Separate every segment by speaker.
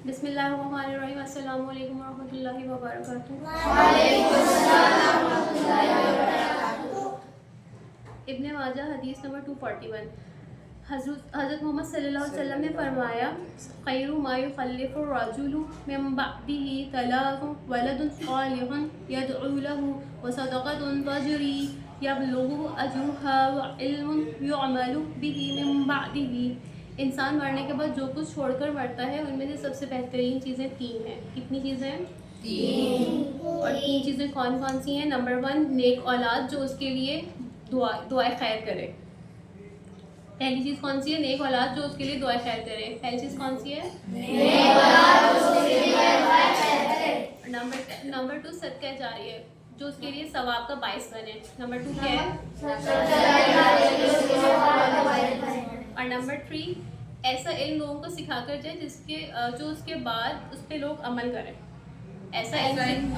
Speaker 1: بسم اللہ الرحمن الرحیم. السلام علیکم ورحمۃ اللہ وبرکاتہ.
Speaker 2: وعلیکم السلام ورحمۃ اللہ وبرکاتہ.
Speaker 1: ابن ماجہ حدیث نمبر 241. حضرت محمد صلی اللہ علیہ وسلم نے فرمایا خیر ما یخلف الرجل من بعده ثلاث ولد صالح يدعو له وصدقة تجري يبلغ أجرها وعلم يعمل به من بعده. انسان مرنے کے بعد جو کچھ چھوڑ کر مرتا ہے ان میں سے سب سے بہترین چیزیں تین ہیں. کتنی چیزیں ہیں؟
Speaker 2: تین.
Speaker 1: اور تین چیزیں کون کون سی ہیں؟ نمبر 1 نیک اولاد جو اس کے لیے دعائے خیر کرے. پہلی چیز کون سی ہے؟ نیک اولاد جو اس کے لیے دعائے خیر کرے. پہلی چیز کون سی ہے؟
Speaker 2: نیک اولاد جو اس کے لیے دعائے خیر کرے.
Speaker 1: نمبر 2 صدقہ جاریہ جو اس کے لیے ثواب کا باعث بنے. نمبر 2 کیا ہے؟ اور نمبر 3 ایسا علم لوگوں کو سکھا کر جائے جو اس کے بعد اس پہ لوگ عمل کریں. ایسا علم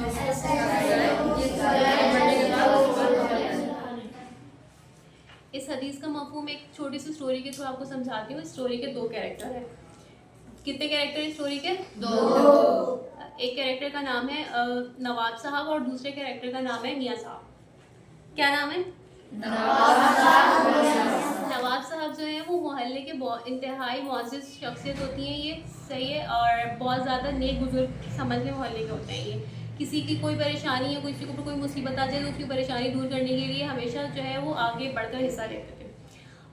Speaker 1: اس حدیث کا مفہوم ایک چھوٹی سی اسٹوری کے تھرو آپ کو سمجھاتی ہوں. اس اسٹوری کے 2 کیریکٹر ہیں. کتنے کیریکٹر ہیں اسٹوری کے؟ 2. ایک کیریکٹر کا نام ہے نواب صاحب اور دوسرے کیریکٹر کا نام ہے میاں صاحب. کیا نام ہے؟ نواب صاحب جو ہیں وہ محلے کے انتہائی معزز شخصیت ہوتی ہیں. یہ صحیح ہے اور بہت زیادہ نیک بزرگ سمجھنے محلے کے ہوتے ہیں. یہ کسی کی کوئی پریشانی یا کسی کے اوپر کوئی مصیبت آ جائے تو اس کی پریشانی دور کرنے کے لیے ہمیشہ جو ہے وہ آگے بڑھ کر حصہ لیتے تھے.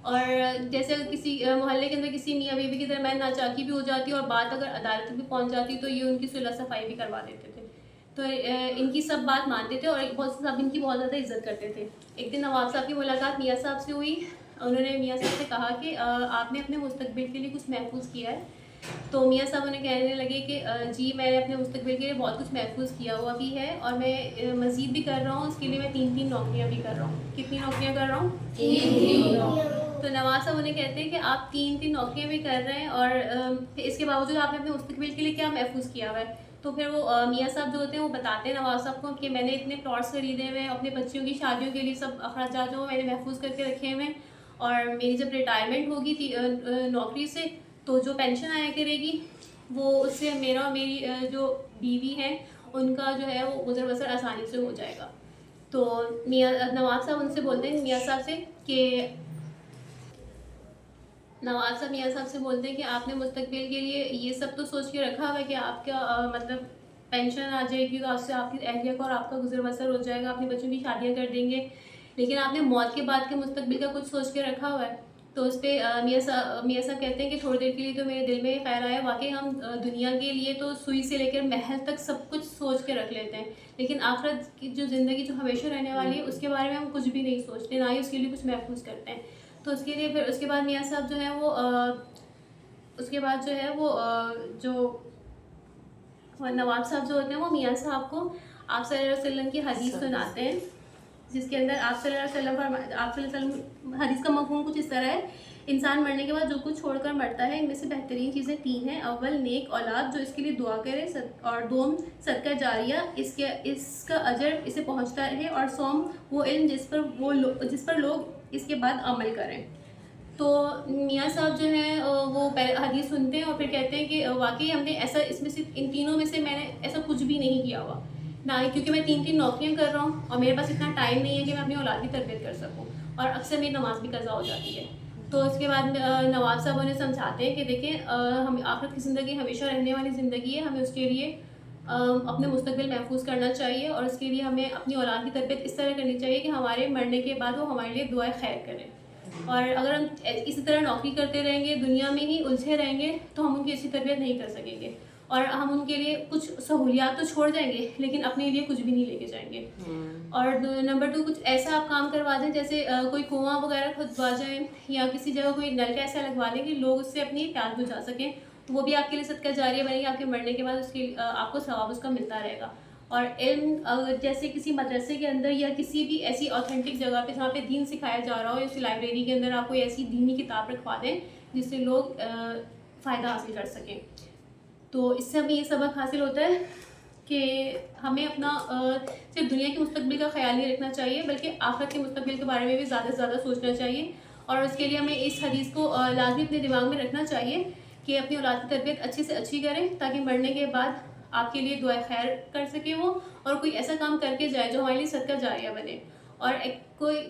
Speaker 1: اور جیسے کسی محلے کے اندر کسی میاں بیوی کے درمیان ناچاکی بھی ہو جاتی اور بات اگر عدالت بھی پہنچ جاتی تو یہ ان کی صلح صفائی بھی کروا دیتے تھے. تو ان کی سب بات مانتے تھے اور سب ان کی بہت زیادہ عزت کرتے تھے. ایک دن نواب صاحب کی ملاقات میاں صاحب سے ہوئی. انہوں نے میاں صاحب سے کہا کہ آپ نے اپنے مستقبل کے لیے کچھ محفوظ کیا ہے؟ تو میاں صاحب انہیں کہنے لگے کہ جی میں نے اپنے مستقبل کے لیے بہت کچھ محفوظ کیا ہوا بھی ہے اور میں مزید بھی کر رہا ہوں. اس کے لیے میں 3 نوکریاں بھی کر رہا ہوں. کتنی نوکریاں کر رہا ہوں؟ 3. تو نواز صاحب انہیں کہتے ہیں کہ آپ 3 نوکریاں بھی کر رہے ہیں اور اس کے باوجود آپ نے اپنے مستقبل کے لیے کیا محفوظ کیا ہوا ہے؟ تو پھر وہ میاں صاحب جو ہوتے ہیں وہ بتاتے ہیں نواز صاحب کو کہ میں نے اتنے پلاٹس خریدے ہوئے ہیں اپنے بچیوں کی شادیوں کے لیے سب اخراجات جو میں نے محفوظ کر کے رکھے ہوئے ہیں اور میری جب ریٹائرمنٹ ہوگی تھی نوکری سے تو جو پینشن آیا کرے گی وہ اس سے میرا اور میری جو بیوی ہیں ان کا جو ہے وہ گزر بسر آسانی سے ہو جائے گا. تو نواب صاحب ان سے بولتے ہیں میاں صاحب سے کہ آپ نے مستقبل کے لیے یہ سب تو سوچ کے رکھا ہوا ہے کہ آپ کا مطلب پینشن آ جائے گی تو آپ سے آپ کی اہلیہ کو اور آپ کا گزر بسر ہو جائے گا, اپنے بچوں کی شادیاں کر دیں گے, لیکن آپ نے موت کے بعد کے مستقبل کا کچھ سوچ کے رکھا ہوا ہے؟ تو اس پہ میاں صاحب کہتے ہیں کہ تھوڑی دیر کے لیے تو میرے دل میں خیال آیا واقعی ہم دنیا کے لیے تو سوئی سے لے کر محل تک سب کچھ سوچ کے رکھ لیتے ہیں, لیکن آخرت کی جو زندگی جو ہمیشہ رہنے والی ہے اس کے بارے میں ہم کچھ بھی نہیں سوچتے, نہ ہی اس کے لیے کچھ محفوظ کرتے ہیں. تو اس کے لیے پھر اس کے بعد میاں صاحب جو ہے وہ جو نواب صاحب جو ہوتے ہیں وہ میاں صاحب کو آپ صلی اللہ علیہ وسلم کی حدیث سناتے ہیں جس کے اندر آپ صلی اللہ علیہ وسلم حدیث کا مفہوم کچھ اس طرح ہے انسان مرنے کے بعد جو کچھ چھوڑ کر مرتا ہے ان میں سے بہترین چیزیں 3 ہیں. اول نیک اولاد جو اس کے لیے دعا کرے, اور دوم صدقہ جاریہ اس کا اجر اسے پہنچتا رہے, اور سوم وہ علم جس پر لوگ اس کے بعد عمل کریں. تو میاں صاحب جو ہیں وہ حدیث سنتے ہیں اور پھر کہتے ہیں کہ واقعی ہم نے ایسا اس میں سے ان تینوں میں سے میں نے ایسا کچھ بھی نہیں کیا ہوا, نہ ہی کیونکہ میں 3 نوکریاں کر رہا ہوں اور میرے پاس اتنا ٹائم نہیں ہے کہ میں اپنی اولاد کی تربیت کر سکوں, اور اکثر میری نماز بھی قضا ہو جاتی ہے. تو اس کے بعد نواب صاحب انہیں سمجھاتے ہیں کہ دیکھیں ہم آخرت کی زندگی ہمیشہ رہنے والی زندگی ہے, ہمیں اس کے لیے اپنے مستقبل محفوظ کرنا چاہیے اور اس کے لیے ہمیں اپنی اولاد کی تربیت اس طرح کرنی چاہیے کہ ہمارے مرنے کے بعد وہ ہمارے لیے دعائیں خیر کریں. اور اگر ہم اسی طرح نوکری کرتے رہیں گے, دنیا میں ہی الجھے رہیں گے تو ہم ان کی اچھی تربیت نہیں کر سکیں گے, اور ہم ان کے لیے کچھ سہولیات تو چھوڑ جائیں گے لیکن اپنے لیے کچھ بھی نہیں لے کے جائیں گے. اور نمبر 2 کچھ ایسا آپ کام کروا دیں جیسے کوئی کنواں وغیرہ کھدوا جائیں یا کسی جگہ کوئی نل کا ایسا لگوا دیں کہ لوگ اس سے اپنی پیاس بجھا سکیں, تو وہ بھی آپ کے لیے صدقہ جاریہ بنے گی. آپ کے مرنے کے بعد اس کے آپ کو ثواب اس کا ملتا رہے گا. اور علم جیسے کسی مدرسے کے اندر یا کسی بھی ایسی اوتھینٹک جگہ پہ جہاں پہ دین سکھایا جا رہا ہو, یا اسی لائبریری کے اندر آپ کوئی ایسی دینی کتاب رکھوا دیں جس سے لوگ فائدہ حاصل کر سکیں. تو اس سے ہمیں یہ سبق حاصل ہوتا ہے کہ ہمیں اپنا صرف دنیا کے مستقبل کا خیال نہیں رکھنا چاہیے بلکہ آخرت کے مستقبل کے بارے میں بھی زیادہ سے زیادہ سوچنا چاہیے, اور اس کے لیے ہمیں اس حدیث کو لازمی اپنے دماغ میں رکھنا چاہیے کہ اپنی اولاد کی تربیت اچھی سے اچھی کریں تاکہ مرنے کے بعد آپ کے لیے دعائے خیر کر سکے وہ, اور کوئی ایسا کام کر کے جائے جو ہمارے لیے صدقہ جاریہ بنے, اور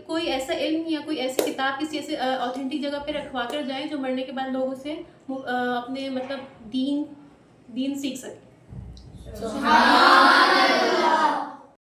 Speaker 1: کوئی ایسا علم یا کوئی ایسی کتاب کسی ایسے اوتھینٹک جگہ پہ رکھوا کر جائیں جو مرنے کے بعد لوگ اسے اپنے مطلب دین سیکھ سکیں.